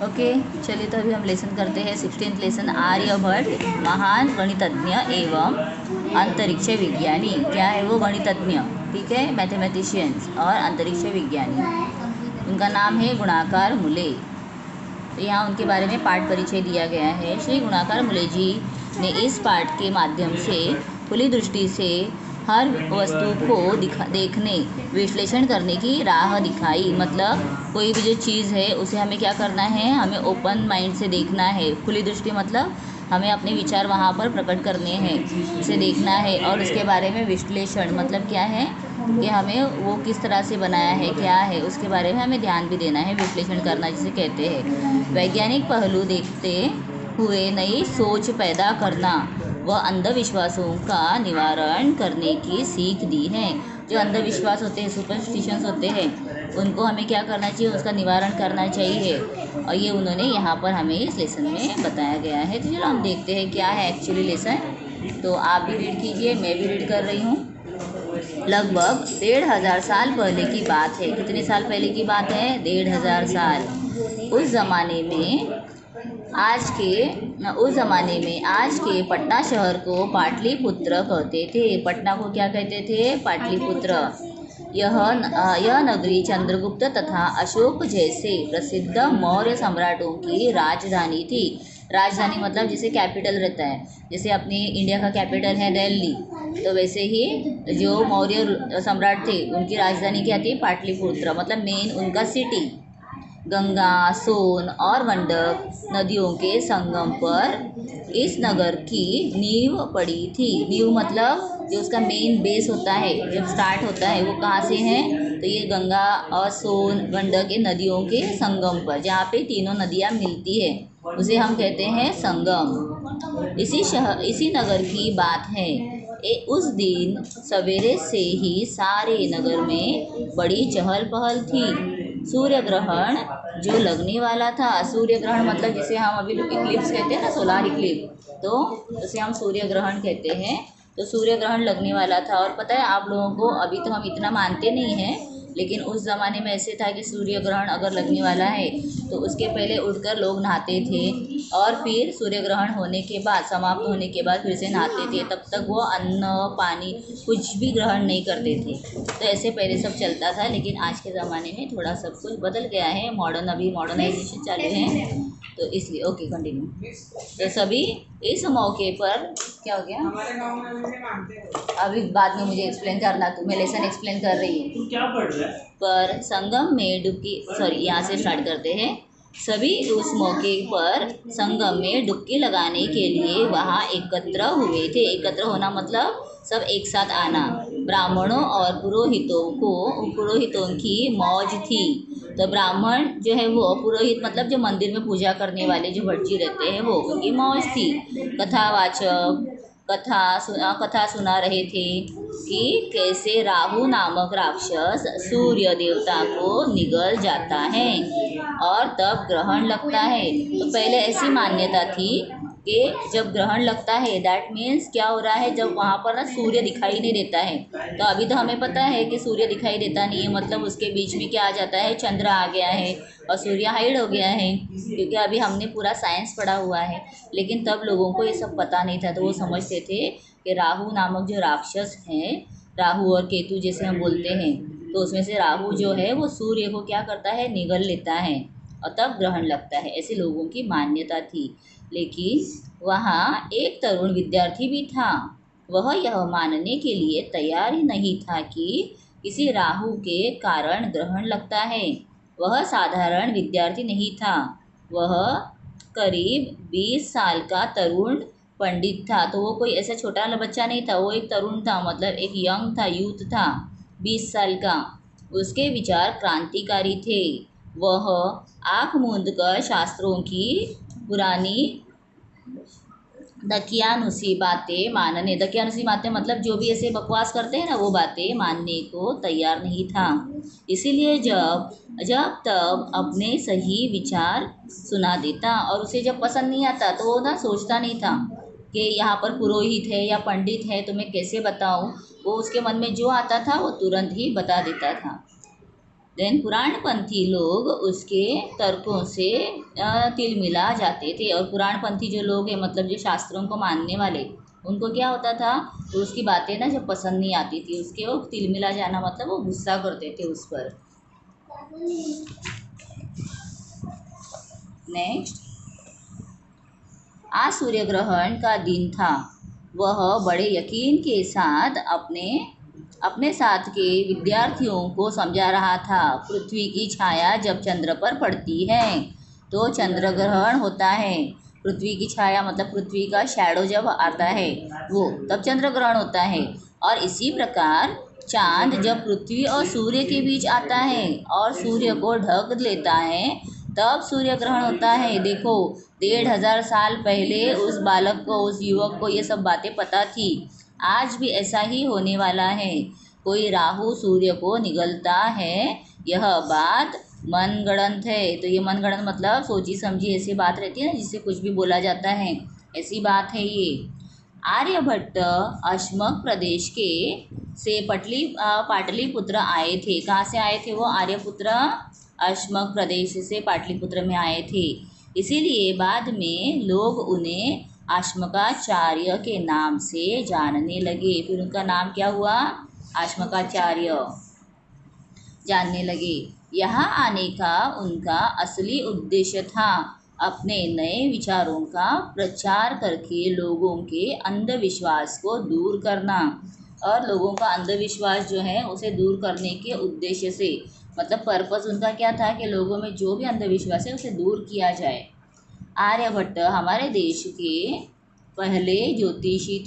Okay, चलिए तो अभी हम लेसन करते हैं 16th लेसन। आर्यभट्ट महान गणितज्ञ एवं अंतरिक्ष विज्ञानी। क्या है वो? गणितज्ञ, ठीक है, मैथमेटिशियंस और अंतरिक्ष विज्ञानी। उनका नाम है गुणाकार मूले। तो यहाँ उनके बारे में पाठ परिचय दिया गया है। श्री गुणाकार मूले जी ने इस पाठ के माध्यम से खुली दृष्टि से हर वस्तु को देखने, विश्लेषण करने की राह दिखाई। मतलब कोई भी जो चीज़ है उसे हमें क्या करना है, हमें ओपन माइंड से देखना है। खुली दृष्टि मतलब हमें अपने विचार वहाँ पर प्रकट करने हैं, उसे देखना है। और उसके बारे में विश्लेषण मतलब क्या है कि हमें वो किस तरह से बनाया है, क्या है, उसके बारे में हमें ध्यान भी देना है। विश्लेषण करना जिसे कहते हैं। वैज्ञानिक पहलू देखते हुए नई सोच पैदा करना व अंधविश्वासों का निवारण करने की सीख दी है। जो अंधविश्वास होते हैं, सुपरस्टिशंस होते हैं, उनको हमें क्या करना चाहिए, उसका निवारण करना चाहिए। और ये उन्होंने यहाँ पर हमें इस लेसन में बताया गया है। तो चलो हम देखते हैं क्या है एक्चुअली लेसन। तो आप भी रीड कीजिए, मैं भी रीड कर रही हूँ। लगभग 1500 साल पहले की बात है। कितने साल पहले की बात है? 1500 साल। उस ज़माने में आज के पटना शहर को पाटलिपुत्र कहते थे। पटना को क्या कहते थे? पाटलिपुत्र। यह नगरी चंद्रगुप्त तथा अशोक जैसे प्रसिद्ध मौर्य सम्राटों की राजधानी थी। राजधानी मतलब जैसे कैपिटल रहता है, जैसे अपने इंडिया का कैपिटल है दिल्ली, तो वैसे ही जो मौर्य सम्राट थे उनकी राजधानी क्या थी? पाटलिपुत्र। मतलब मेन उनका सिटी। गंगा, सोन और गंडक नदियों के संगम पर इस नगर की नींव पड़ी थी। नींव मतलब जो उसका मेन बेस होता है, जब स्टार्ट होता है, वो कहाँ से है? तो ये गंगा और सोन गंडक के नदियों के संगम पर, जहाँ पे तीनों नदियाँ मिलती है, उसे हम कहते हैं संगम। इसी नगर की बात है। उस दिन सवेरे से ही सारे नगर में बड़ी चहल पहल थी। सूर्य ग्रहण जो लगने वाला था, सूर्य ग्रहण मतलब जिसे हम अभी इक्लिप्स कहते हैं ना, सोलार इक्लिप्स, तो उसे हम सूर्य ग्रहण कहते हैं। तो सूर्य ग्रहण लगने वाला था। और पता है आप लोगों को, अभी तो हम इतना मानते नहीं हैं, लेकिन उस ज़माने में ऐसे था कि सूर्य ग्रहण अगर लगने वाला है तो उसके पहले उठकर लोग नहाते थे, और फिर सूर्य ग्रहण होने के बाद, समाप्त होने के बाद फिर से नहाते थे। तब तक वो अन्न पानी कुछ भी ग्रहण नहीं करते थे। तो ऐसे पहले सब चलता था। लेकिन आज के ज़माने में थोड़ा सब कुछ बदल गया है, अभी मॉडर्नाइजेशन चालू है, तो इसलिए ओके कंटिन्यू। तो सभी इस मौके पर क्या हो गया, हमारे गांव में अभी मानते हैं। अभी बाद में मुझे एक्सप्लेन करना, मैं लेसन एक्सप्लेन कर रही हूँ। तू क्या पढ़ रहा है? पर संगम में डुबकी, सॉरी यहाँ से स्टार्ट करते हैं। सभी उस मौके पर संगम में डुबकी लगाने के लिए वहाँ एकत्र हुए थे। एकत्र होना मतलब सब एक साथ आना। ब्राह्मणों और पुरोहितों की मौज थी। तो ब्राह्मण जो है वो, पुरोहित मतलब जो मंदिर में पूजा करने वाले जो भट जी रहते हैं, वो उनकी मौज थी। कथावाचक कथा सुना रहे थे कि कैसे राहु नामक राक्षस सूर्य देवता को निगल जाता है और तब ग्रहण लगता है। तो पहले ऐसी मान्यता थी कि जब ग्रहण लगता है दैट मीन्स क्या हो रहा है, जब वहाँ पर ना सूर्य दिखाई नहीं देता है। तो अभी तो हमें पता है कि सूर्य दिखाई देता नहीं है, मतलब उसके बीच में क्या आ जाता है, चंद्र आ गया है और सूर्य हाइड हो गया है, क्योंकि अभी हमने पूरा साइंस पढ़ा हुआ है। लेकिन तब लोगों को ये सब पता नहीं था, तो वो समझते थे कि राहु नामक जो राक्षस हैं, राहु और केतु जैसे हम बोलते हैं, तो उसमें से राहु जो है वो सूर्य को क्या करता है, निगल लेता है और तब ग्रहण लगता है। ऐसे लोगों की मान्यता थी। लेकिन वहाँ एक तरुण विद्यार्थी भी था। वह यह मानने के लिए तैयार ही नहीं था कि किसी राहु के कारण ग्रहण लगता है। वह साधारण विद्यार्थी नहीं था, वह करीब 20 साल का तरुण पंडित था। तो वो कोई ऐसा छोटा वाला बच्चा नहीं था, वो एक तरुण था, मतलब एक यंग था, यूथ था, 20 साल का। उसके विचार क्रांतिकारी थे। वह आँख मूंद कर शास्त्रों की पुरानी दकियानुसी बातें मतलब जो भी ऐसे बकवास करते हैं ना, वो बातें मानने को तैयार नहीं था। इसीलिए जब तब अपने सही विचार सुना देता, और उसे जब पसंद नहीं आता तो वो ना सोचता नहीं था कि यहाँ पर पुरोहित है या पंडित है तो मैं कैसे बताऊँ। वो उसके मन में जो आता था वो तुरंत ही बता देता था। देन पुराणपंथी लोग उसके तर्कों से तिलमिला जाते थे। और पुराणपंथी जो लोग हैं मतलब जो शास्त्रों को मानने वाले, उनको क्या होता था, तो उसकी बातें ना जब पसंद नहीं आती थी उसके, वो तिलमिला जाना मतलब वो गुस्सा करते थे उस पर। नेक्स्ट, आज सूर्य ग्रहण का दिन था। वह बड़े यकीन के साथ अपने साथ के विद्यार्थियों को समझा रहा था। पृथ्वी की छाया जब चंद्र पर पड़ती है तो चंद्र ग्रहण होता है। पृथ्वी की छाया मतलब पृथ्वी का शैडो जब आता है वो, तब चंद्र ग्रहण होता है। और इसी प्रकार चांद जब पृथ्वी और सूर्य के बीच आता है और सूर्य को ढक लेता है, तब सूर्य ग्रहण होता है। देखो, 1500 साल पहले उस बालक को, उस युवक को ये सब बातें पता थी। आज भी ऐसा ही होने वाला है। कोई राहु सूर्य को निगलता है, यह बात मनगढ़ंत है। तो ये मनगढ़ंत मतलब सोची समझी ऐसी बात रहती है ना, जिससे कुछ भी बोला जाता है, ऐसी बात है ये। आर्यभट्ट अश्मक प्रदेश के से पाटलिपुत्र आए थे। कहाँ से आए थे वो? आर्यपुत्र अश्मक प्रदेश से पाटलिपुत्र में आए थे। इसीलिए बाद में लोग उन्हें अश्मकाचार्य के नाम से जानने लगे। फिर उनका नाम क्या हुआ? अश्मकाचार्य जानने लगे। यहाँ आने का उनका असली उद्देश्य था अपने नए विचारों का प्रचार करके लोगों के अंधविश्वास को दूर करना। और लोगों का अंधविश्वास जो है उसे दूर करने के उद्देश्य से, मतलब पर्पस उनका क्या था कि लोगों में जो भी अंधविश्वास है उसे दूर किया जाए। आर्यभट्ट हमारे देश के पहले ज्योतिषी थे।